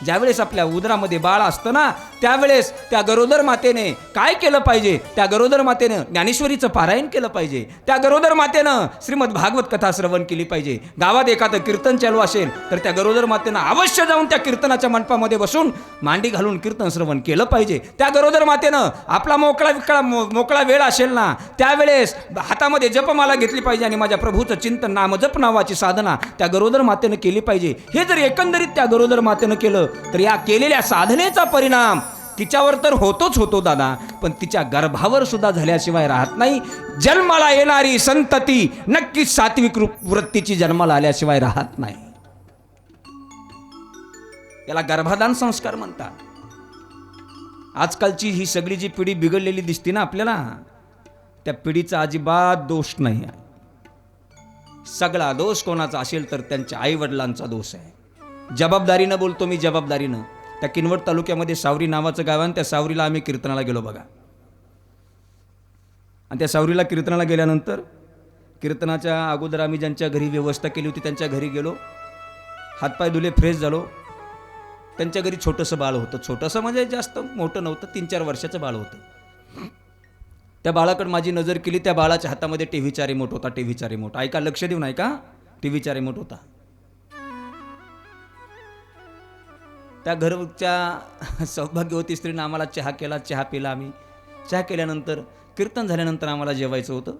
ज्यावेळेस आपल्या उदरामध्ये बाळ असतं ना, त्यावेळेस त्या गरोदर मातेने काय केलं पाहिजे? त्या गरोदर मातेनं ज्ञानेश्वरीचं पारायण केलं पाहिजे. त्या गरोदर मातेनं श्रीमद भागवत कथा श्रवण केली पाहिजे. गावात एखादं कीर्तन चालू असेल तर त्या गरोदर मातेनं अवश्य जाऊन त्या कीर्तनाच्या मंडपामध्ये बसून मांडी घालून कीर्तन श्रवण केलं पाहिजे. त्या गरोदर मातेनं आपला मोकळा वेळ असेल ना, त्यावेळेस हातामध्ये जपमाला घेतली पाहिजे आणि माझ्या प्रभूचं चिंतन नामजप नावाची साधना त्या गरोदर मातेनं केली पाहिजे. हे जर एकंदरीत त्या गरोदर मातेनं केलं तर या केलेल्या साधनेचा परिणाम तिच्यावर तर होतोच होतो दादा, पण तिच्या गर्भावर सुद्धा झाल्याशिवाय राहत नाही. जन्माला येणारी संतती नक्कीच सात्विक वृत्तीची जन्माला आल्याशिवाय राहत नाही. याला गर्भाधान संस्कार म्हणतात. आजकालची ही सगळी जी पिढी बिघडलेली दिसते ना आपल्याला, त्या पिढीचा अजिबात दोष नाही आहे. सगळा दोष कोणाचा असेल तर त्यांच्या आई वडिलांचा दोष आहे. जबाबदारीनं बोलतो मी, जबाबदारीनं. त्या किनवट तालुक्यामध्ये सावरी नावाचं गाव आहे, त्या सावरीला आम्ही कीर्तनाला गेलो बघा. आणि त्या सावरीला कीर्तनाला गेल्यानंतर कीर्तनाच्या अगोदर आम्ही ज्यांच्या घरी व्यवस्था केली होती त्यांच्या घरी गेलो, हातपाय धुले, फ्रेश झालो. त्यांच्या घरी छोटंसं बाळ होतं. छोटंसं म्हणजे जास्त मोठं नव्हतं, 3-4 वर्षाचं बाळ होतं. त्या बाळाकडे माझी नजर केली. त्या बाळाच्या हातामध्ये टीव्हीचा रिमोट होता. टीव्हीचा रिमोट ऐका, लक्ष देऊन ऐका, टीव्हीचा रिमोट होता. त्या घरच्या सौभाग्यवती स्त्रीनं आम्हाला चहा केला, चहा पिला आम्ही. चहा केल्यानंतर कीर्तन झाल्यानंतर आम्हाला जेवायचं होतं.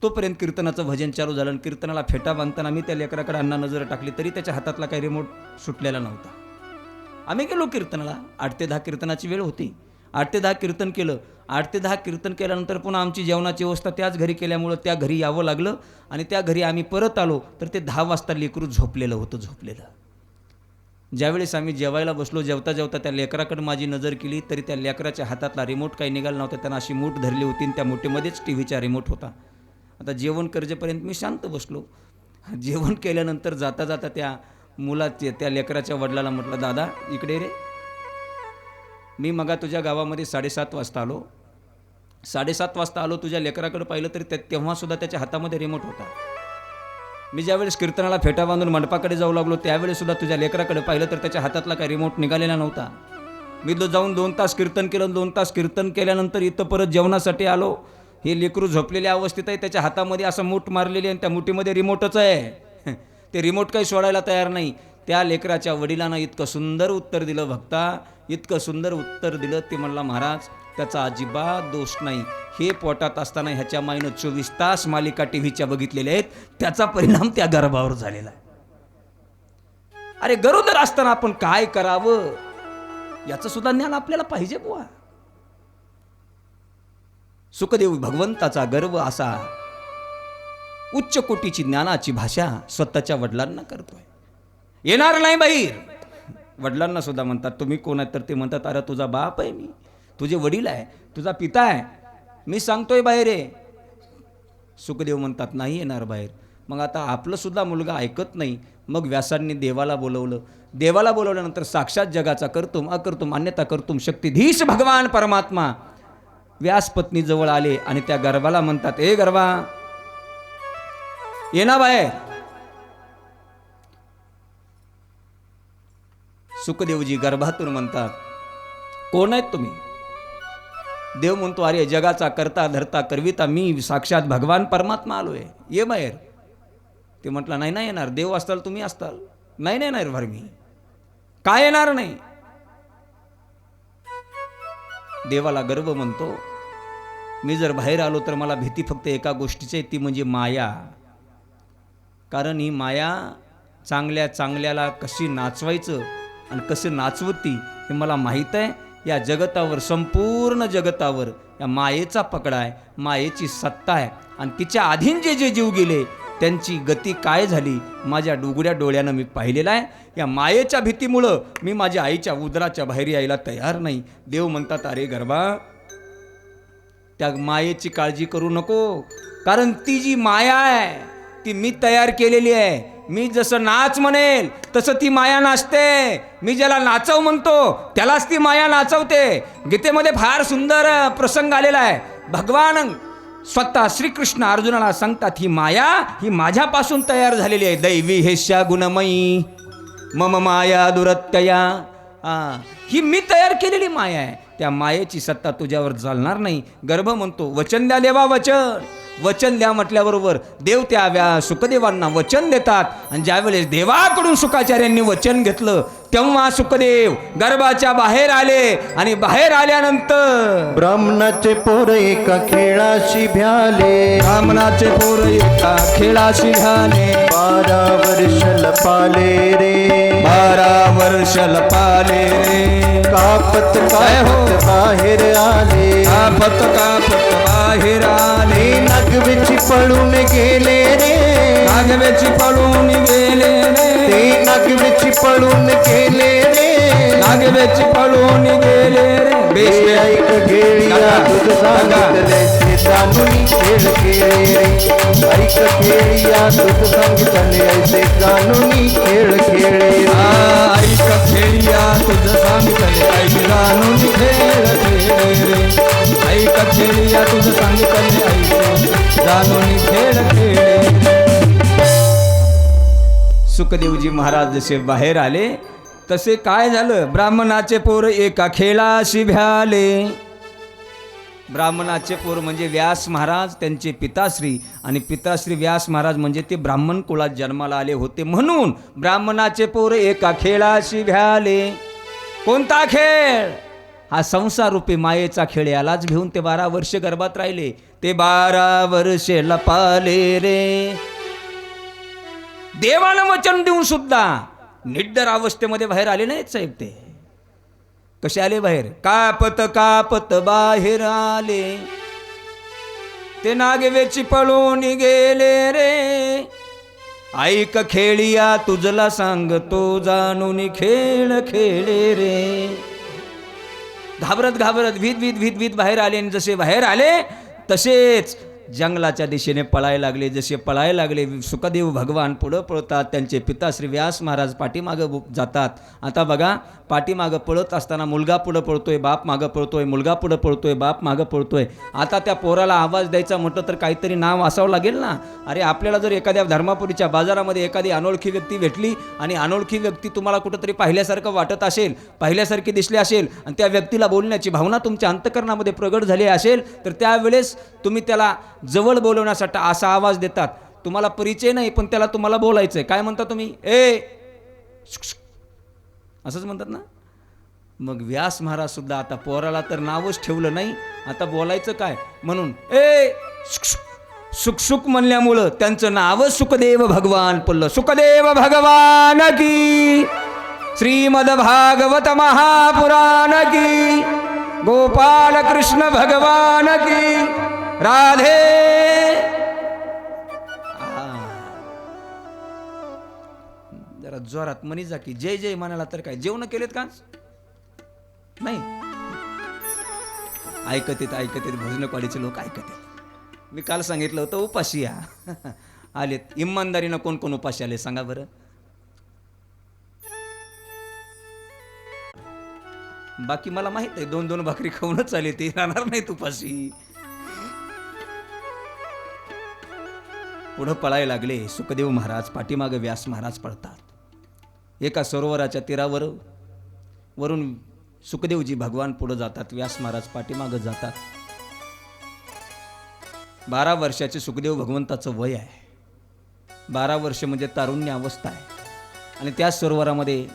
तोपर्यंत कीर्तनाचं भजन चालू झालं. कीर्तनाला फेटा बांधताना मी त्या लेकराकडे अण्णा नजर टाकली तरी त्याच्या हातातला काही रिमोट सुटलेला नव्हता. आम्ही गेलो कीर्तनाला. 8 ते 10 कीर्तनाची वेळ होती. 8 ते 10 कीर्तन केलं. 8 ते 10 कीर्तन केल्यानंतर पुन्हा आमची जेवणाची व्यवस्था त्याच घरी केल्यामुळं त्या घरी यावं लागलं. आणि त्या घरी आम्ही परत आलो तर ते 10 वाजता लेकरू झोपलेलं होतं, झोपलेलं. ज्यावेळेस आम्ही जेवायला बसलो, जेवता जेवता त्या लेकराकडे माझी नजर केली तरी त्या लेकराच्या हातातला रिमोट काही निघाला नव्हता. त्यांना अशी मूठ धरली होती आणि त्या मुठीमध्येच टीव्हीचा रिमोट होता. आता जेवण करेपर्यंत मी शांत बसलो. जेवण केल्यानंतर जाता जाता त्या मुलाचे, त्या लेकराच्या वडिलाला म्हटलं, दादा इकडे रे, मी मगा तुझ्या गावामध्ये 7:30 वाजता आलो. 7:30 वाजता आलो, तुझ्या लेकराकडे पाहिलं तरी तेव्हासुद्धा त्याच्या हातामध्ये रिमोट होता. मी ज्यावेळेस कीर्तनाला फेटा बांधून मंडपाकडे जाऊ लागलो त्यावेळेस सुद्धा तुझ्या लेकराकडे पाहिलं तर त्याच्या हातातला काही रिमोट निघालेला नव्हता. मी जाऊन 2 तास कीर्तन केलं. 2 तास कीर्तन केल्यानंतर इथं परत जेवणासाठी आलो. हे लेकरू झोपलेल्या अवस्थेत आहे, त्याच्या हातामध्ये असं मूठ मारलेली आणि त्या मुठीमध्ये रिमोटच आहे. ते रिमोट काही सोडायला तयार नाही. त्या लेकराच्या वडिलांना इतकं सुंदर उत्तर दिलं भक्ता, इतकं सुंदर उत्तर दिलं. ते म्हणला, महाराज त्याचा अजिबात दोष नाही. हे पोटात असताना ह्याच्या माईनं 24 तास मालिका टीव्हीच्या बघितलेल्या आहेत, त्याचा परिणाम त्या गर्भावर झालेला आहे. अरे गरोदर असताना आपण काय करावं याचं सुद्धा ज्ञान आपल्याला पाहिजे बुवा. सुखदेव भगवंताचा गर्व असा उच्च कोटीची ज्ञानाची भाषा स्वतःच्या वडिलांना करतोय. येणार नाही बाहेर. वडिलांना सुद्धा म्हणतात, तुम्ही कोण आहेत? तर ते म्हणतात, अरे तुझा बाप आहे मी, तुझे वडील आहे, तुझा पिता आहे, मी सांगतोय बाहेर आहे. सुखदेव म्हणतात, नाही येणार बाहेर. मग आता आपलं सुद्धा मुलगा ऐकत नाही. मग व्यासांनी देवाला बोलवलं. देवाला बोलवल्यानंतर साक्षात जगाचा कर्तुम अकर्तुम अन्यथा कर्तुम शक्तिधीश भगवान परमात्मा व्यास पत्नी जवळ आले आणि त्या गर्भाला म्हणतात, ए गर्भा ये ना बाहेर. सुखदेवजी गर्भातून म्हणतात, कोण आहेत तुम्ही? देव म्हणतो, अरे जगाचा करता धरता करविता मी साक्षात भगवान परमात्मा आलोय, ये बाहेर. ते म्हटलं, नाही नाही येणार. देव असताल तुम्ही असताल. नाही नाही येणार भर मी काय येणार नाही. देवाला गर्व म्हणतो, मी जर बाहेर आलो तर मला भीती फक्त एका गोष्टीची आहे, ती म्हणजे माया. कारण ही माया चांगल्या चांगल्याला कशी नाचवायचं आणि कसं नाचवती हे मला माहीत आहे. या जगतावर, संपूर्ण जगतावर या मायेचा पकडा आहे, मायेची सत्ता आहे. आणि तिच्या अधीन जे जे जीव गेले त्यांची गती काय झाली माझ्या डोगड्या डोळ्यानं मी पाहिलेलं आहे. या मायेच्या भीतीमुळं मी माझ्या आईच्या उदराच्या बाहेर यायला तयार नाही. देव म्हणतात, अरे गर्भा त्या मायेची काळजी करू नको, कारण ती जी माया आहे ती मी तयार केलेली आहे. मी जसं नाच म्हणेल तसं ती माया नाचते. मी ज्याला नाचव म्हणतो त्यालाच ती माया नाचवते. गीतेमध्ये फार सुंदर प्रसंग आलेला आहे. भगवान स्वतः श्रीकृष्ण अर्जुनाला सांगतात, ही माया ही माझ्यापासून तयार झालेली आहे. दैवी हेश्या गुणमयी. मम माया दुरत्यया. ही मी तयार केलेली माया आहे. त्या मायेची सत्ता तुझ्यावर चालणार नाही. गर्भ म्हणतो वचन द्या देवा वचन. वचन द्या म्हटल्याबरोबर देव त्या सुखदेवांना वचन देतात. आणि ज्यावेळेस देवाकडून शुकाचार्यांनी वचन घेतलं तेव्हा सुखदेव गर्भाच्या बाहेर आले. आणि बाहेर आल्यानंतर ब्राह्मणाचे पोर एका खेळाशी भ्याले. ब्राह्मणाचे पोर एका खेळाशी झाले. 12 वर्ष लपाले रे. 12 वर्ष लपाले रे. कापत कापत बाहेर आले. कापत कापत बाहेर आले. नागवेची पळून गेले रे. नागवेची पळून गेले रे. ते नागवेची पळून गेले रे. नागवेची पळून गेले रे. हे ऐक खेळिया तुझ सांगितले ते जाणून खेळ खेळे रे. ऐक खेळिया तुझ सांगितले ऐसे जाणून खेळ खेळे रे. ऐक खेळिया तुझ सांगितले ऐक जाणून खेळ खेळे रे. ऐक खेळिया तुझ सांगितले ऐक जाणून खेळ खेळे. सुखदेवजी महाराज जसे बाहेर आले तसे काय झालं, ब्राह्मणाचे पोर एका खेळाशी भ्याले. ब्राह्मणाचे पोर म्हणजे व्यास महाराज, त्यांचे पिताश्री. आणि पिताश्री व्यास महाराज म्हणजे ते ब्राह्मण कुळात जन्माला आले होते. म्हणून ब्राह्मणाचे पोर एका खेळाशी भ्याले. कोणता खेळ? हा संसार रूपी मायेचा खेळ. यालाच घेऊन ते 12 वर्ष गर्भात राहिले. ते 12 वर्ष लपाले रे. देवानं वचन देऊन सुद्धा निड्डर अवस्थेमध्ये बाहेर आले नाहीत साहेब. ते कसे आले बाहेर? कापत कापत बाहेर आले. ते नागवेची पळून गेले रे. ऐक खेळिया तुझला सांगतो जाणून खेळ खेळे रे. घाबरत घाबरत भीत बाहेर आले. आणि जसे बाहेर आले तसेच जंगलाच्या दिशेने पळायला लागले. जसे पळायला लागले सुखदेव भगवान पुढं पळतात. त्यांचे पिता श्री व्यास महाराज पाठीमागं जातात. आता बघा, पाठीमागं पळत असताना मुलगा पुढं पळतोय, बाप मागं पळतोय, मुलगा पुढं पळतोय, बाप मागं पळतोय. आता त्या पोराला आवाज द्यायचा म्हटलं तर काहीतरी नाव असावं लागेल ना. अरे आपल्याला जर एखाद्या धर्मापुरीच्या बाजारामध्ये एखादी अनोळखी व्यक्ती भेटली आणि अनोळखी व्यक्ती तुम्हाला कुठंतरी पाहिल्यासारखं वाटत असेल, पाहिल्यासारखी दिसली असेल आणि त्या व्यक्तीला बोलण्याची भावना तुमच्या अंतःकरणामध्ये प्रगट झाली असेल तर त्यावेळेस तुम्ही त्याला जवळ बोलवण्यासाठी असा आवाज देतात. तुम्हाला परिचय नाही पण त्याला तुम्हाला बोलायचंय. काय म्हणता तुम्ही? ए असंच म्हणतात ना. मग व्यास महाराज सुद्धा आता पोराला तर नावच ठेवलं नाही, आता बोलायचं काय म्हणून ए सुख म्हणल्यामुळं त्यांचं नाव सुखदेव भगवान पडलं. सुखदेव भगवान की, श्रीमद भागवत महापुराण की, गोपाल कृष्ण भगवान की, राधे. जरा जोरात म्हणी जा की जय जय म्हणाला तर काय जेवण केलेत का? नाही ऐकत येत भजनकवाडीचे लोक ऐकत येत. मी काल सांगितलं होतं उपाशी या आलेत. इमानदारीनं कोण कोण उपाशी आले सांगा बरं. बाकी मला माहित आहे 2-2 भाकरी खाऊनच आले ते राहणार नाहीत उपाशी. पुढं पळायला लागले सुखदेव महाराज, पाठीमागे व्यास महाराज पळतात. एका सरोवराच्या तीरावर वरून सुखदेवजी भगवान पुढे जातात, व्यास महाराज पाठीमागे जातात. 12 वर्षाचे सुखदेव भगवंताचं वय आहे. 12 वर्ष म्हणजे तारुण्य अवस्था आहे. आणि त्याच सरोवरामध्ये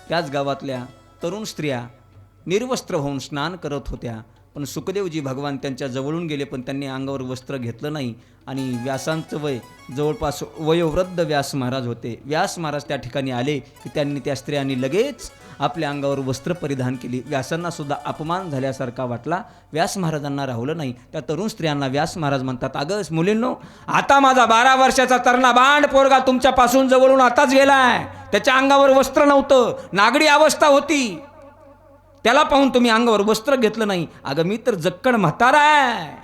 त्याच गावातल्या तरुण स्त्रिया निर्वस्त्र होऊन स्नान करत होत्या. पण सुखदेवजी भगवान त्यांच्या जवळून गेले पण त्यांनी अंगावर वस्त्र घेतलं नाही. आणि व्यासांचं वय जवळपास वयोवृद्ध व्यास महाराज होते. व्यास महाराज त्या ठिकाणी आले की त्यांनी त्या स्त्रियांनी लगेच आपल्या अंगावर वस्त्र परिधान केली. व्यासांना सुद्धा अपमान झाल्यासारखा वाटला. व्यास महाराजांना राहवलं नाही. त्या तरुण स्त्रियांना व्यास महाराज म्हणतात, अगं मुलींनो, आता माझा 12 वर्षाचा तरणा बांड पोरगा तुमच्यापासून जवळून आताच गेलाय. त्याच्या अंगावर वस्त्र नव्हतं, नागडी अवस्था होती. त्याला पाहून तुम्ही अंगावर वस्त्र घेतलं नाही. अगं मी तर जक्कण म्हातारा आहे.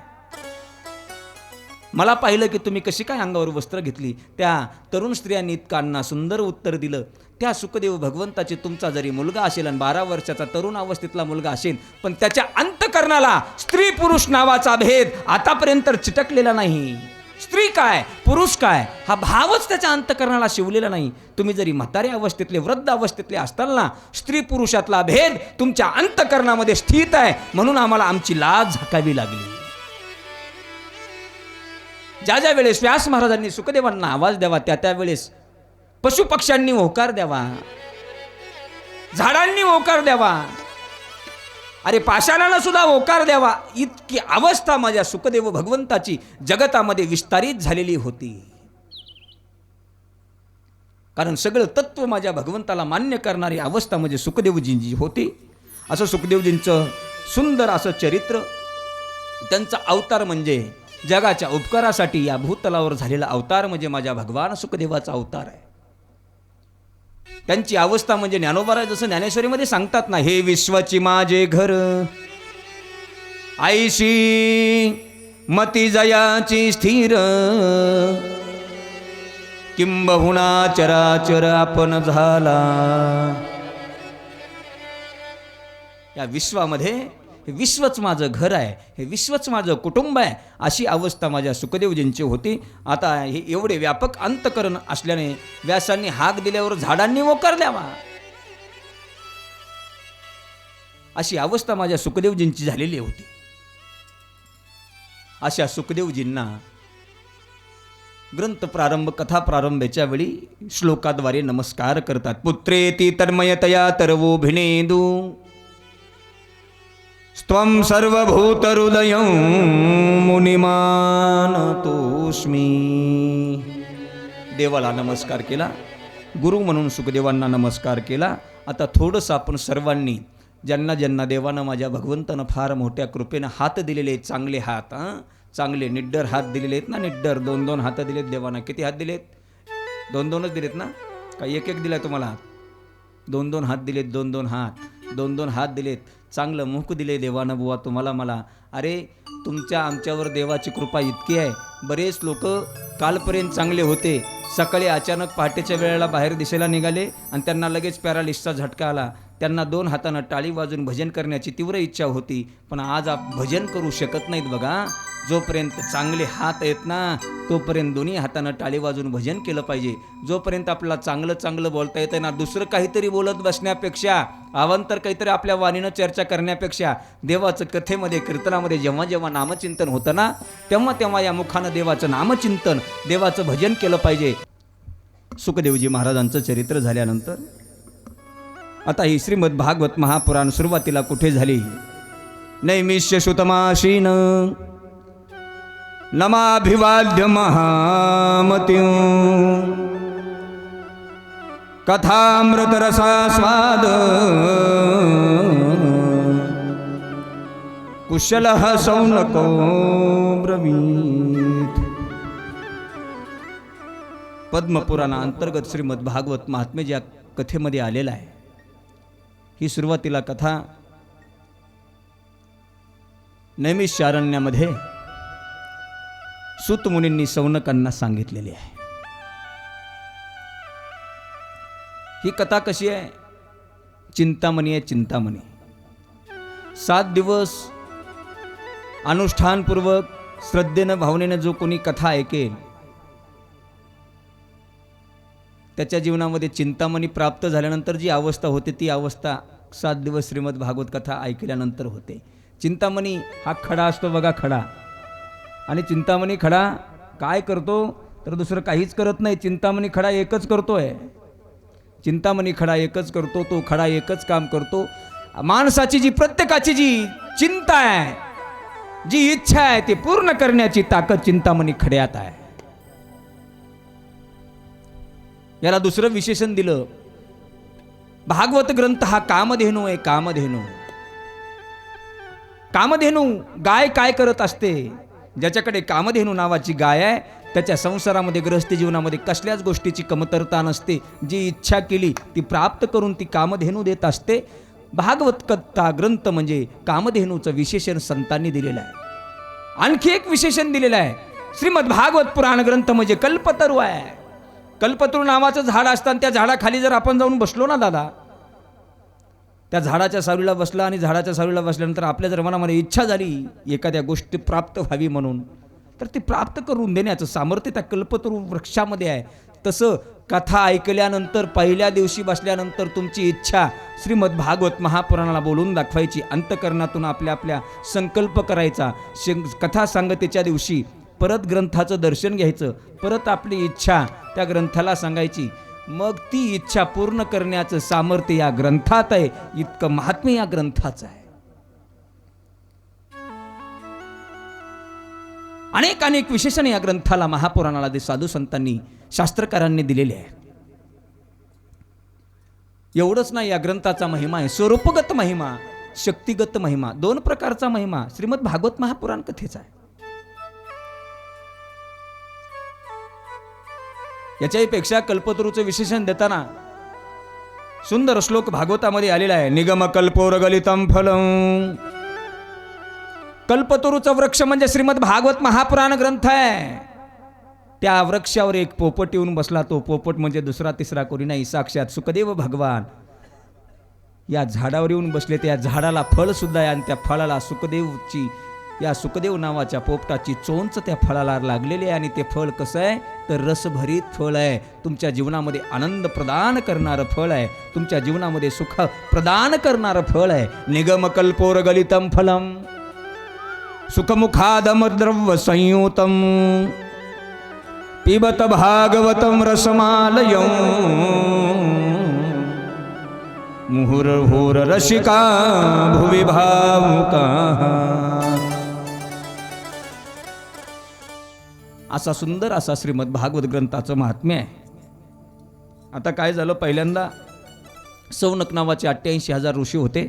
मला पाहिलं की तुम्ही कशी काय अंगावर वस्त्र घेतली. त्या तरुण स्त्रियांनी इतकांना सुंदर उत्तर दिलं. त्या सुखदेव भगवंताची तुमचा जरी मुलगा असेल आणि 12 वर्षाचा तरुण अवस्थेतला मुलगा असेल पण त्याच्या अंतःकरणाला स्त्री पुरुष नावाचा भेद आतापर्यंत चिटकलेला नाही. स्त्री काय पुरुष काय हा भावच त्याच्या अंतकरणाला शिवलेला नाही. तुम्ही जरी म्हाताऱ्या अवस्थेतले वृद्ध अवस्थेतले असताल ना, स्त्री पुरुषातला भेद तुमच्या अंतकरणामध्ये स्थित आहे, म्हणून आम्हाला आमची लाज झाकावी लागली. ज्या ज्या वेळेस व्यास महाराजांनी सुखदेवांना आवाज द्यावा त्या त्यावेळेस पशुपक्ष्यांनी होकार द्यावा, झाडांनी होकार द्यावा, अरे पाषाणाला सुद्धा होकार द्यावा, इतकी अवस्था माझ्या सुखदेव भगवंताची जगतामध्ये विस्तारित झालेली होती. कारण सगळं तत्व माझ्या भगवंताला मान्य करणारी अवस्था म्हणजे सुखदेवजींची होती. असं सुखदेवजींचं सुंदर असं चरित्र, त्यांचा अवतार म्हणजे जगाच्या उपकारासाठी या भूतलावर झालेला अवतार म्हणजे माझ्या भगवान सुखदेवाचा अवतार आहे. त्यांची अवस्था म्हणजे ज्ञानोबा जसं ज्ञानेश्वरीमध्ये सांगतात ना, हे विश्वाची माझे घर आईशी मती जयाची स्थिर, किंबहुना चराचर आपण झाला. या विश्वामध्ये हे विश्वच माझं घर आहे, हे विश्वच माझं कुटुंब आहे, अशी अवस्था माझ्या सुखदेवजींची होती. आता हे एवढे व्यापक अंतकरण असल्याने व्यासांनी हाक दिल्यावर झाडांनी होकार द्यावा, अशी अवस्था माझ्या सुखदेवजींची झालेली होती. अशा सुखदेवजींना ग्रंथ प्रारंभ कथा प्रारंभेच्या वेळी श्लोकाद्वारे नमस्कार करतात. पुत्रेति तन्मयतया तरवोभिनेदू स्त्वं सर्वभूतहृदयं मुनिमानतोस्मि. देवाला नमस्कार केला, गुरु म्हणून सुखदेवांना नमस्कार केला. आता थोडंसं आपण सर्वांनी ज्यांना ज्यांना देवानं माझ्या भगवंतानं फार मोठ्या कृपेनं हात दिलेले आहेत, चांगले हात, चांगले निड्डर हात दिलेले आहेत ना, निड्डर 2-2 हात दिलेत देवानं. किती हात दिलेत? 2-2च दिलेत ना, का एक दिलाय तुम्हाला? 2-2 हात दिलेत, 2-2 हात, 2-2 हात दिलेत. चांगलं मुख दिले देवानं बुवा तुम्हाला मला. अरे तुमच्या आमच्यावर देवाची कृपा इतकी आहे. बरेच लोक कालपर्यंत चांगले होते, सकाळी अचानक पहाटेच्या वेळेला बाहेर दिसायला निघाले आणि त्यांना लगेच पॅरालिसचा झटका आला. त्यांना 2 हातानं टाळी वाजून भजन करण्याची तीव्र इच्छा होती, पण आज भजन करू शकत नाहीत. बघा, जोपर्यंत चांगले हात आहेत ना तोपर्यंत दोन्ही हातानं टाळी वाजून भजन केलं पाहिजे. जोपर्यंत आपल्याला चांगलं चांगलं बोलता येतं ना, दुसरं काहीतरी बोलत बसण्यापेक्षा, अवांतर काहीतरी आपल्या वाणीनं चर्चा करण्यापेक्षा देवाचं कथेमध्ये कीर्तनामध्ये जेव्हा जेव्हा नामचिंतन होतं ना तेव्हा तेव्हा या मुखानं देवाचं नामचिंतन, देवाचं भजन केलं पाहिजे. सुखदेवजी महाराजांचं चरित्र झाल्यानंतर आता ही श्रीमद भागवत महापुराण सुरुवातीला कुठे झाली? नैमिष्य सुतमाशीन नमाभिवाद्य महामतिं कथामृत रसास्वाद कुशलः सौनको ब्रवीत. पद्मपुराणा अंतर्गत श्रीमद भागवत महात्म्य ज्या कथेमध्ये आलेला आहे, ही सुरुवातीला कथा नैमिषारण्यामध्ये सूत मुनींनी सौनकांना सांगितलेली आहे. ही कथा कशी आहे? चिंतामणी आहे, चिंतामणी. 7 दिवस अनुष्ठानपूर्वक श्रद्धेनं भावनेनं जो कोणी कथा ऐकेल त्याच्या जीवनामध्ये चिंतामणी प्राप्त झाल्यानंतर जी अवस्था होते ती अवस्था 7 दिवस श्रीमद भागवत कथा ऐकल्यानंतर होते. चिंतामणी हा खडा असतो बघा, खडा. आणि चिंतामणी खडा काय करतो तर दुसरं काहीच करत नाही. चिंतामणी खडा एकच करतोय, चिंतामणी खडा एकच करतो. तो खडा एकच काम करतो. माणसाची जी प्रत्येकाची जी चिंता आहे, जी इच्छा आहे ती पूर्ण करण्याची ताकद चिंतामणी खड्यात आहे. याला दुसरं विशेषण दिलं. भागवत ग्रंथ हा कामधेनू आहे, कामधेनू. कामधेनू गाय काय करत असते? ज्याच्याकडे कामधेनू नावाची गाय आहे त्याच्या संसारामध्ये गृहस्थ जीवनामध्ये कसल्याच गोष्टीची कमतरता नसते. जी इच्छा केली ती प्राप्त करून ती कामधेनू देत असते. भागवत कथा ग्रंथ म्हणजे कामधेनूचं विशेषण संतांनी दिलेलं आहे. आणखी एक विशेषण दिलेलं आहे. श्रीमद भागवत पुराण ग्रंथ म्हणजे कल्पतरू आहे. कल्पतरू नावाचं झाड असताना त्या झाडाखाली जर आपण जाऊन बसलो ना दादा, त्या झाडाच्या सावलीला बसला आणि झाडाच्या सावलीला बसल्यानंतर आपल्या जर मनामध्ये इच्छा झाली एखाद्या गोष्टी प्राप्त व्हावी म्हणून, तर ती प्राप्त करून देण्याचं सामर्थ्य त्या कल्पतरू वृक्षामध्ये आहे. तसं कथा ऐकल्यानंतर पहिल्या दिवशी बसल्यानंतर तुमची इच्छा श्रीमद भागवत महापुराणाला बोलून दाखवायची, अंतकरणातून आपल्या आपल्या संकल्प करायचा. कथा सांगतेच्या दिवशी परत ग्रंथाचं दर्शन घ्यायचं, परत आपली इच्छा त्या ग्रंथाला सांगायची. मग ती इच्छा पूर्ण करण्याचं सामर्थ्य या ग्रंथात आहे. इतकं महात्म्य या ग्रंथाचं आहे. अनेक अनेक विशेषण या ग्रंथाला महापुराणाला साधू संतांनी शास्त्रकारांनी दिलेले आहे. एवढंच नाही, या ग्रंथाचा महिमा आहे स्वरूपगत महिमा, शक्तिगत महिमा. दोन प्रकारचा महिमा श्रीमद भागवत महापुराण कथेचा आहे. याच्याही पेक्षा कल्पतरूचं विशेषण देताना सुंदर श्लोक भागवतामध्ये आलेला आहे. निगम कल्पोरगलितम फलम. कल्पतरूचं वृक्ष म्हणजे श्रीमद भागवत महापुराण ग्रंथ आहे. त्या वृक्षावर एक पोपट येऊन बसला. तो पोपट म्हणजे दुसरा तिसरा कोणी नाही, साक्षात सुखदेव भगवान या झाडावर येऊन बसले. त्या झाडाला फळ सुद्धा आहे आणि त्या फळाला सुखदेवची, या सुखदेव नावाच्या पोपटाची चोंच त्या फळाला लागलेली आहे. आणि ते फळ कसं आहे तर रसभरीत फळ आहे. तुमच्या जीवनामध्ये आनंद प्रदान करणारं फळ आहे, तुमच्या जीवनामध्ये सुख प्रदान करणारं फळ आहे. निगम कल्पोरगलितम फलम सुखमुखादम द्रव्य संयुतम पिबत भागवतम रसमालयम मुहुर्हुर रसिका भुवि भावुका. असा सुंदर असा श्रीमद भागवत ग्रंथाचं महात्म्य आहे. आता काय झालं, पहिल्यांदा सौनक नावाचे 88,000 ऋषी होते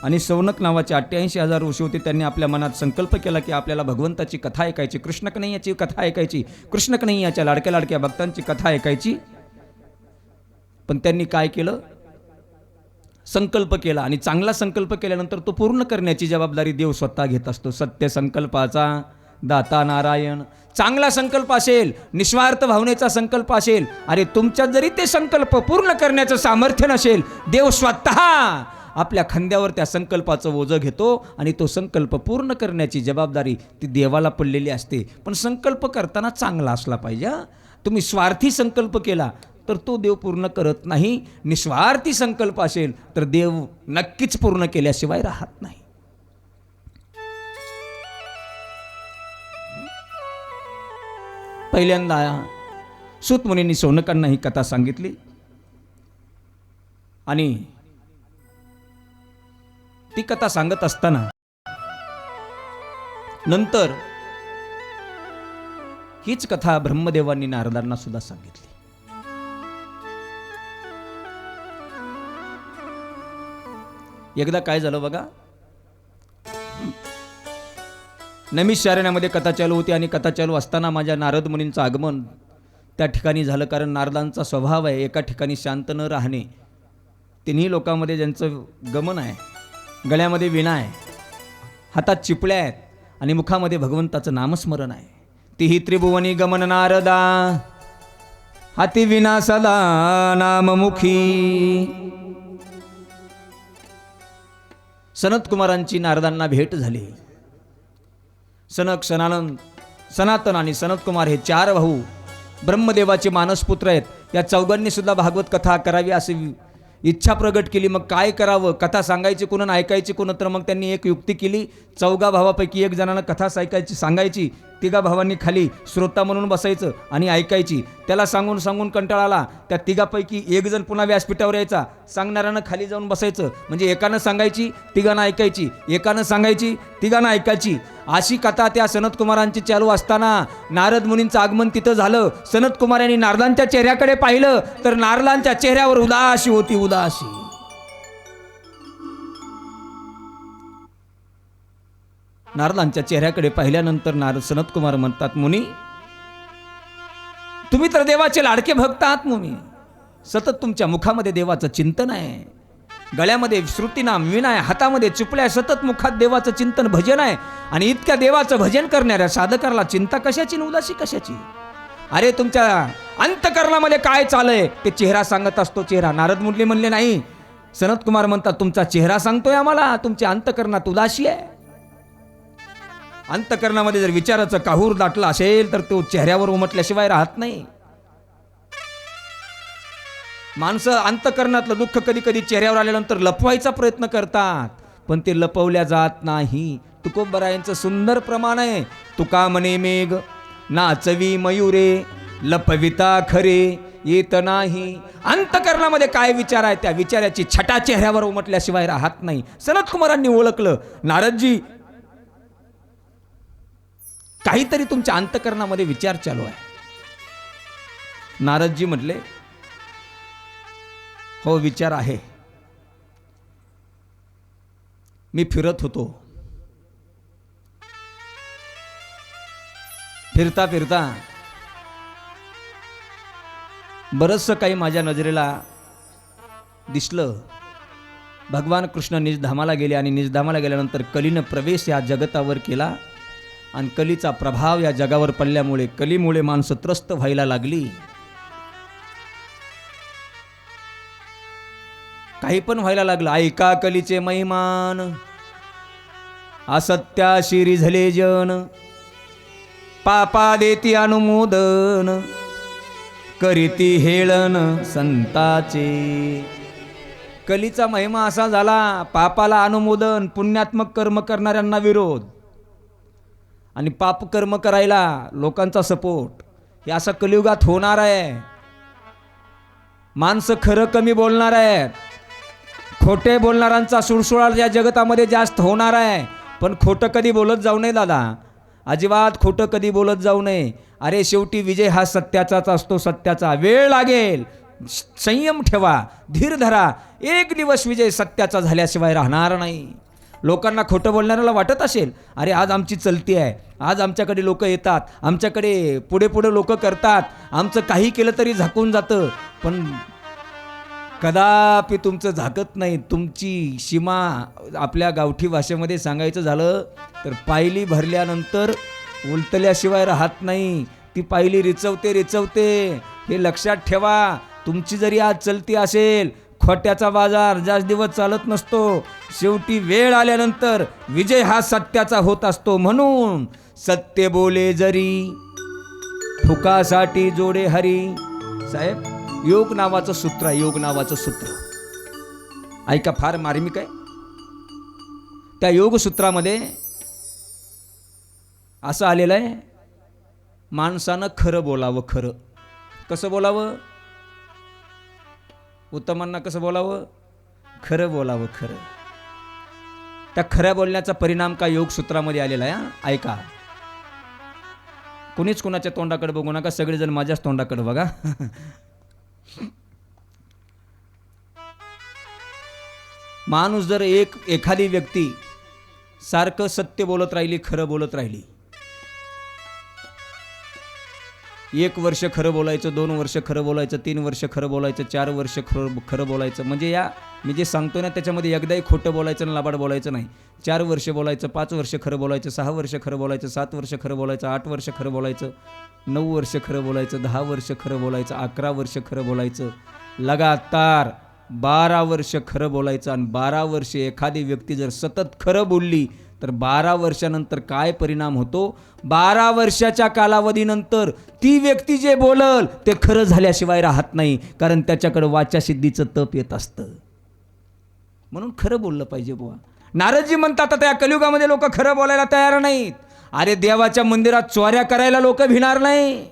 आणि सौनक नावाचे 88,000 ऋषी होते. त्यांनी आपल्या मनात संकल्प केला की आपल्याला भगवंताची कथा ऐकायची, कृष्ण कन्हैयाची कथा ऐकायची, कृष्ण कन्हैयाच्या लाडक्या लाडक्या भक्तांची कथा ऐकायची. पण त्यांनी काय केलं, संकल्प केला आणि चांगला संकल्प केल्यानंतर तो पूर्ण करण्याची जबाबदारी देव स्वतः घेत असतो. सत्य संकल्पाचा दाता नारायण. चांगला संकल्प असेल, निस्वार्थ भावनेचा संकल्प असेल, अरे तुमच्यात जरी ते संकल्प पूर्ण करण्याचं सामर्थ्य नसेल, देव स्वतः आपल्या खांद्यावर त्या संकल्पाचं ओझं घेतो आणि तो संकल्प पूर्ण करण्याची जबाबदारी ती देवाला पडलेली असते. पण संकल्प करताना चांगला असला पाहिजे. तुम्ही स्वार्थी संकल्प केला तर तो देव पूर्ण करत नाही. निस्वार्थी संकल्प असेल तर देव नक्कीच पूर्ण केल्याशिवाय राहत नाही. पहिल्यांदा सूत मुनींनी सौनकांना ही कथा सांगितली आणि ती कथा सांगत असताना नंतर हीच कथा ब्रह्मदेवांनी नारदांना सुद्धा सांगितली. एकदा काय झालं बघा, नैमिषारण्यामध्ये कथा चालू होती आणि कथा चालू असताना माझ्या नारद मुनींचं आगमन त्या ठिकाणी झालं. कारण नारदांचा स्वभाव आहे एका ठिकाणी शांत न राहणे. तिन्ही लोकांमध्ये ज्यांचं गमन आहे, गळ्यामध्ये विणा आहे, हातात चिपळ्या आहेत आणि मुखामध्ये भगवंताचं नामस्मरण आहे. तिही त्रिभुवनी गमन नारदा हाती विना सदा नाममुखी. सनत कुमारांची नारदांना भेट झाली. सनक, सनातन आणि सनत कुमार हे 4 भाऊ ब्रह्मदेवाचे मानसपुत्र आहेत. या चौघांनी सुद्धा भागवत कथा करावी अशी इच्छा प्रगट केली. मग काय करावं, कथा सांगायची कोणाला, ऐकायची कोण? तर मग त्यांनी एक युक्ती केली. 4 भावापैकी एक जणांना कथा सांगायची, 3 भावांनी खाली श्रोता म्हणून बसायचं आणि ऐकायची. त्याला सांगून सांगून कंटाळा आला. त्या 3पैकी एक जण पुन्हा व्यासपीठावर यायचा, सांगणाऱ्यानं खाली जाऊन बसायचं. म्हणजे एकानं सांगायची 3 ऐकायची, एकानं सांगायची 3 ऐकायची. अशी कथा त्या सनत कुमारांची चालू असताना नारद मुनींचं आगमन तिथं झालं. सनत कुमारांनी नारदांच्या चेहऱ्याकडे पाहिलं तर नारदांच्या चेहऱ्यावर उदासी होती, उदासी. नारदांच्या चेहऱ्याकडे पाहिल्यानंतर सनत कुमार म्हणतात, मुनी तुम्ही तर देवाचे लाडके भक्त आहात. मुनी सतत तुमच्या मुखामध्ये देवाचं चिंतन आहे, गळ्यामध्ये श्रुतीनाम विणा आहे, हातामध्ये चिपळ्या, सतत मुखात देवाचं चिंतन भजन आहे. आणि इतक्या देवाचं भजन करणाऱ्या साधकाला चिंता कशाची न उदासी कशाची? अरे तुमच्या अंतकरणामध्ये काय चालय ते चेहरा सांगत असतो. चेहरा. नारद मुरली म्हणले नाही, सनत कुमार म्हणतात तुमचा चेहरा सांगतोय आम्हाला, तुमच्या अंतकरणात उदासी आहे. अंतकरणामध्ये जर विचाराचं काहूर दाटलं असेल तर तो चेहऱ्यावर उमटल्याशिवाय राहत नाही. माणसं अंतकरणातलं दुःख कधी कधी चेहऱ्यावर आल्यानंतर लपवायचा प्रयत्न करतात, पण ते लपवल्या जात नाही. तुकोबरायांचं सुंदर प्रमाण आहे. तुका म्हणे मेघ नाचवी मयुरे लपविता खरे येत नाही. अंतकरणामध्ये काय विचार आहे त्या विचाराची छटा चेहऱ्यावर उमटल्याशिवाय राहत नाही. सनत कुमारांनी ओळखलं, नारदजी काहीतरी तुमच्या अंतकरणामध्ये विचार चालू आहे. नारदजी म्हटले, हो विचार आहे. मी फिरत होतो, फिरता फिरता बरचसं काही माझ्या नजरेला दिसलं. भगवान कृष्ण निजधामाला गेले आणि निजधामाला गेल्यानंतर कलीनं प्रवेश या जगतावर केला आणि कलीचा प्रभाव या जगावर पडल्यामुळे कलीमुळे माणसं त्रस्त व्हायला लागली. काही पण व्हायला लागलं. ऐका कलीचे महिमान, असत्याशी रिझले जन, पापा देती अनुमोदन, करीती हेळन संताचे. कलीचा महिमा असा झाला, पापाला अनुमोदन, पुण्यात्मक कर्म करणाऱ्यांना विरोध आणि पाप कर्म करायला लोकांचा सपोर्ट. हे असं कलियुगात होणार आहे. माणसं खरं कमी बोलणार आहेत, खोटे बोलणाऱ्यांचा सुळसुळाट या जगतामध्ये जास्त होणार आहे. पण खोटं कधी बोलत जाऊ नये दादा, अजिबात खोटं कधी बोलत जाऊ नये. अरे शेवटी विजय हा सत्याचाच असतो, सत्याचा. वेळ लागेल, संयम ठेवा, धीर धरा. एक दिवस विजय सत्याचा झाल्याशिवाय राहणार नाही. लोकांना खोटं बोलणाऱ्याला वाटत असेल, अरे आज आमची चलती आहे, आज आमच्याकडे लोक येतात, आमच्याकडे पुढे पुढे लोक करतात, आमचं काही केलं तरी झाकून जातं. पण कदापि तुमचं झाकत नाही. तुमची सीमा आपल्या गावठी भाषेमध्ये सांगायचं झालं तर पायली भरल्यानंतर उलटल्याशिवाय राहत नाही. ती पायली रिचवते रिचवते, हे लक्षात ठेवा. तुमची जरी आज चलती असेल, खोट्याचा बाजार जास्त दिवस चालत नसतो. शेवटी वेळ आल्यानंतर विजय हा सत्याचा होत असतो. म्हणून सत्य बोले जरी फुकासाठी जोडे हरी. साहेब, योग नावाचं सूत्र आहे, योग नावाचं सूत्र ऐका, फार मार्मिक आहे. त्या योग सूत्रामध्ये असं आलेलं आहे, माणसानं खरं बोलावं. खरं कसं बोलावं? उत्तमांना कसं बोलावं? खरं बोलावं. खरं. त्या खऱ्या बोलण्याचा परिणाम का योग सूत्रामध्ये आलेला आहे. ऐका, कुणीच कुणाच्या तोंडाकडे बघू नका, सगळेजण माझ्याच तोंडाकडे बघा. माणूस जर एखादी व्यक्ती सारखं सत्य बोलत राहिली, खरं बोलत राहिली, 1 वर्ष खरं बोलायचं, 2 वर्ष खरं बोलायचं, 3 वर्ष खरं बोलायचं, 4 वर्ष खरं बोलायचं, म्हणजे या मी जे सांगतो ना त्याच्यामध्ये एकदाही खोटं बोलायचं आणि लाबाड बोलायचं नाही. 4 वर्ष बोलायचं, 5 वर्ष खरं बोलायचं, 6 वर्ष खरं बोलायचं, 7 वर्ष खरं बोलायचं, 8 वर्ष खरं बोलायचं, 9 वर्ष खरं बोलायचं, 10 वर्ष खरं बोलायचं, 11 वर्ष खरं बोलायचं, लगातार 12 वर्ष खरं बोलायचं. आणि 12 वर्ष एखादी व्यक्ती जर सतत खरं बोलली तर 12 वर्षानंतर काय परिणाम होतो? 12 वर्षाच्या कालावधीनंतर ती व्यक्ती जे बोलल ते खरं झाल्याशिवाय राहत नाही, कारण त्याच्याकडे वाचासिद्धीचं तप येत असतं. म्हणून खरं बोललं पाहिजे बुवा. नारदजी म्हणतात त्या कलियुगामध्ये लोक खरं बोलायला तयार नाहीत. अरे देवाच्या मंदिरात चोऱ्या करायला लोक भिणार नाही.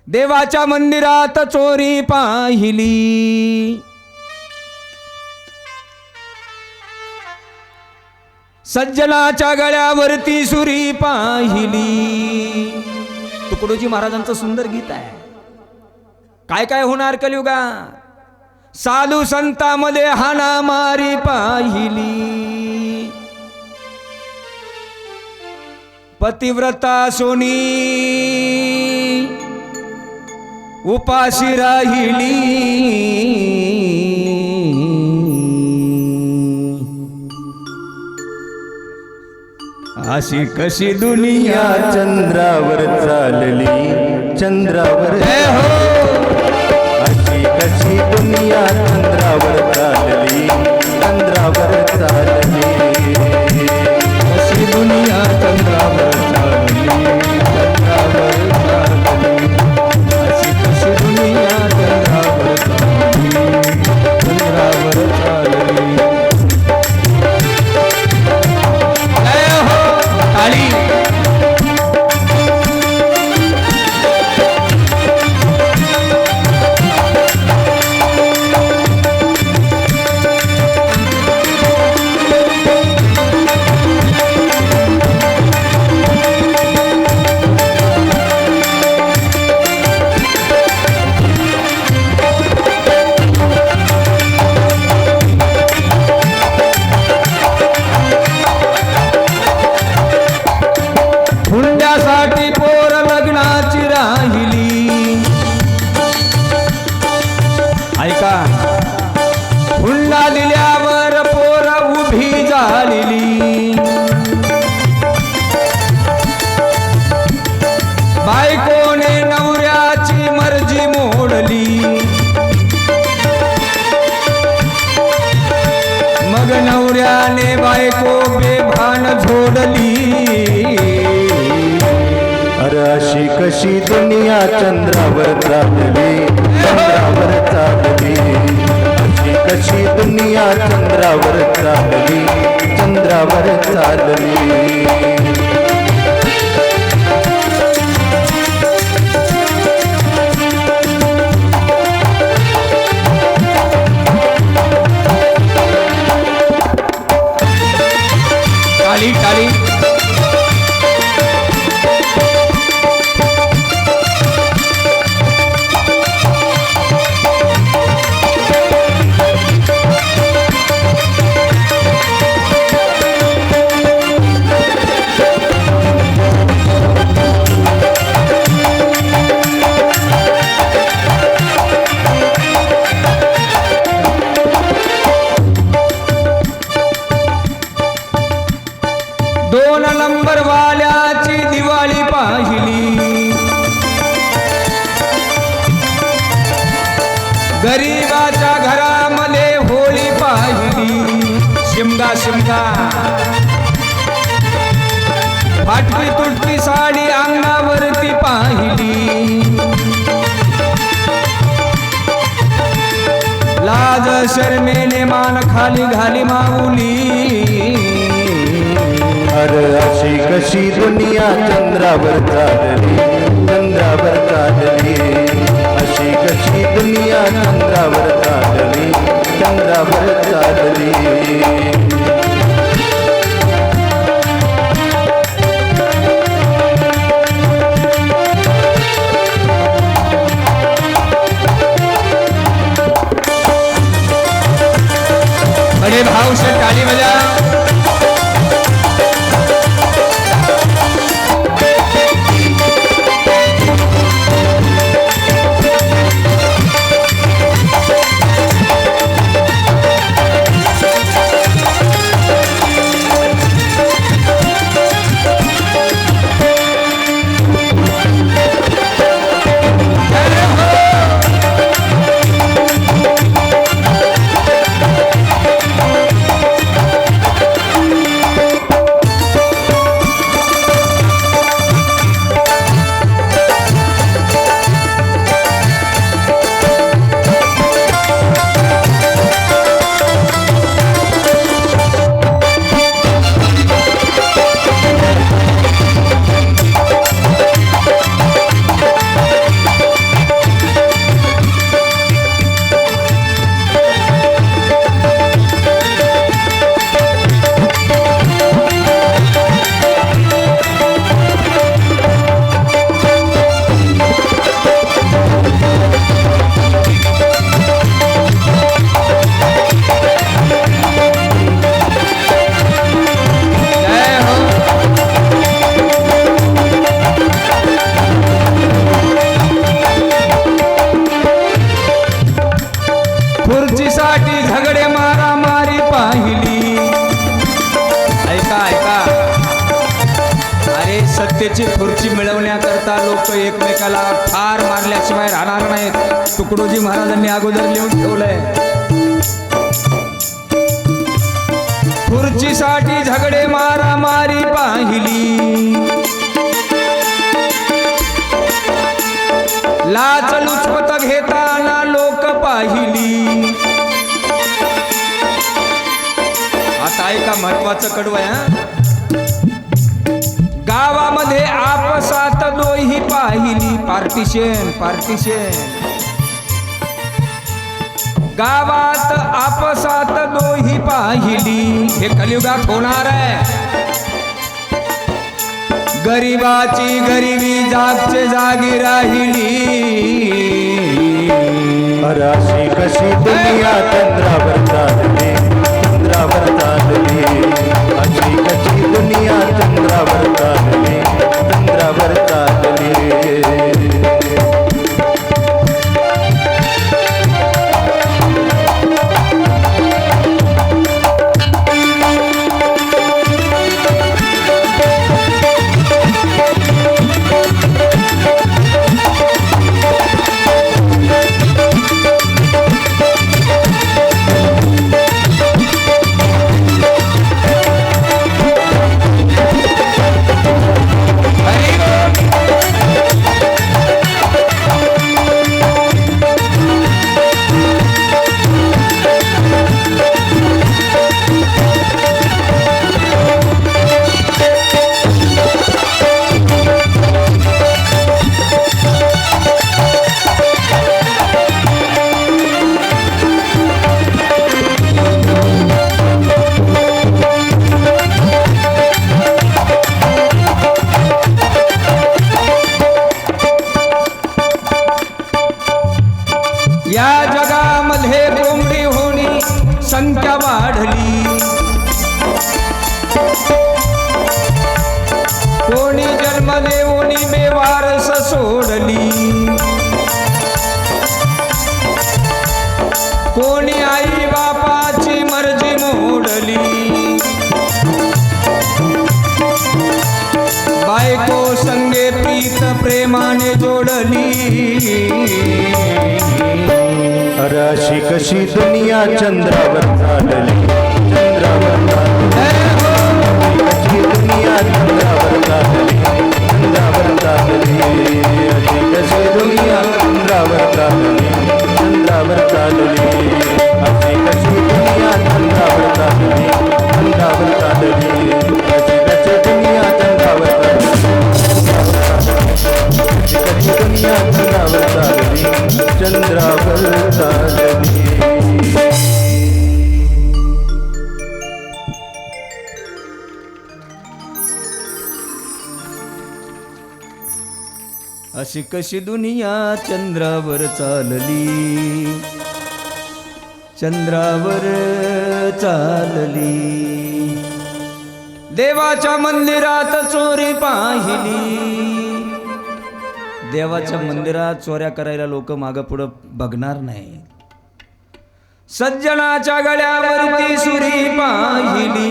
देवाच्या मंदिरात चोरी पाहिली, सज्जनाच्या गळ्यावरती सुरी पाहिली. तुकडोजी महाराजांचं सुंदर गीत आहे. काय काय होणार कलियुगात? साधू संतांमध्ये हाणामारी पाहिली, पतिव्रता सोनी उपाशी राहिली, अशी कशी दुनिया चंद्रावर चालली, चंद्रावर अशी कशी दुनिया चंद्रावर चालली, चंद्रावर चालली, अशी दुनिया चंद्रावर नवऱ्याने बायको बेभान झोडली. अरे अशी कशी दुनिया चंद्रावर चालली, चंद्रावर चालली. अशी कशी दुनिया चंद्रावर चालली, चंद्रावर चालली. टाळी टाळी. दोन नंबर वाल्याची दिवाळी पाहिली, गरीबाच्या घरामध्ये होळी पाहिली. शिमगा शिमगा फाटकी तुटकी साडी अंगावरती पाहिली. लाज शर्मेने मान खाली घाली माऊली. अरे अशी कशी दुनिया चंद्रावर चालली, चंद्रावर चालली. अशी कशी दुनिया चंद्रावर चालली, चंद्रावर चालली. बड़े भाव से ताली बजा. खुर्चीसाठी झगडे मारामारी पाहिली. ऐका ऐका. अरे सत्तेची खुर्ची मिळवण्याकरता लोक एकमेकाला ठार मारल्याशिवाय राहणार नाहीत. तुकडोजी महाराजांनी अगोदर लिहून ठेवलंय. खुर्चीसाठी झगडे मारामारी पाहिली. लाच लुचपत घेताना लोक पाहिली. आता ऐका महत्वाचं कडवं आहे. गावामध्ये आपसात दोही पाहिली. Partition partition. गावात आपसात दोही पाहिली. हे कलियुगात होणार आहे. गरिबाची गरिबी जागचे जागी राहिली. अरे अशी कशी दुनिया चंद्रावर चालली, चंद्रावर चालली. अशी कशी दुनिया चंद्रावर चालली, चंद्रावर चालली. अरे अशी कशी दुनिया चंद्रावर चालली, चंद्रावर चालली, अशी दुनिया चंद्रावर चालली, चंद्रावर चालली, अशी कशी दुनिया चंद्रावर चालली, चंद्रावर चालली, अशी कशी दुनिया चंद्रावर चालली, चंद्रावर चालली, अशी कशी दुनिया चंद्रावर चालली, अशी कशी दुनिया चंद्रावर चालली, चंद्रावर चालली. अशी कशी दुनिया चंद्रावर चालली, चंद्रावर चालली. देवाच्या मंदिरात चोरी पाहिली. देवाच्या मंदिरात चोऱ्या करायला लोक मागं पुढं बघणार नाही. सज्जनाच्या गळ्यावरती सुरी पाहिली.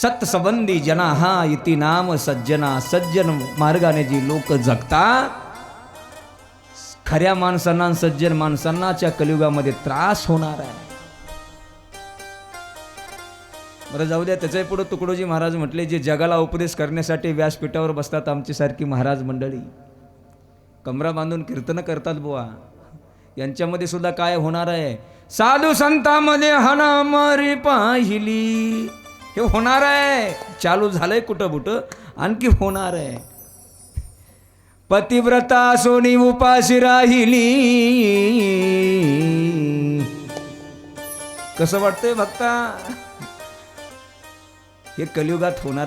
सत्संबंधी जना हा इति नाम सज्जना. सज्जन मार्गाने जी लोक जगतात, खऱ्या माणसांना सज्जन माणसांनाच्या कलियुगामध्ये त्रास होणार आहे. बरं जाऊ द्या, त्याच्या पुढे तुकडोजी महाराज म्हटले, जे जगाला उपदेश करण्यासाठी व्यासपीठावर बसतात आमची सारखी महाराज मंडळी, कमरा बांधून कीर्तन करतात बुवा, यांच्यामध्ये सुद्धा काय होणार आहे. साधू संतांमध्ये हाणामारी पाहिली. हे होणार आहे, चालू झालंय कुठं बुटं, आणखी होणार आहे. पतिव्रता सोनी उपाशी राहिली. कसं वाटतंय भक्ता, हे कलियुगात होणार.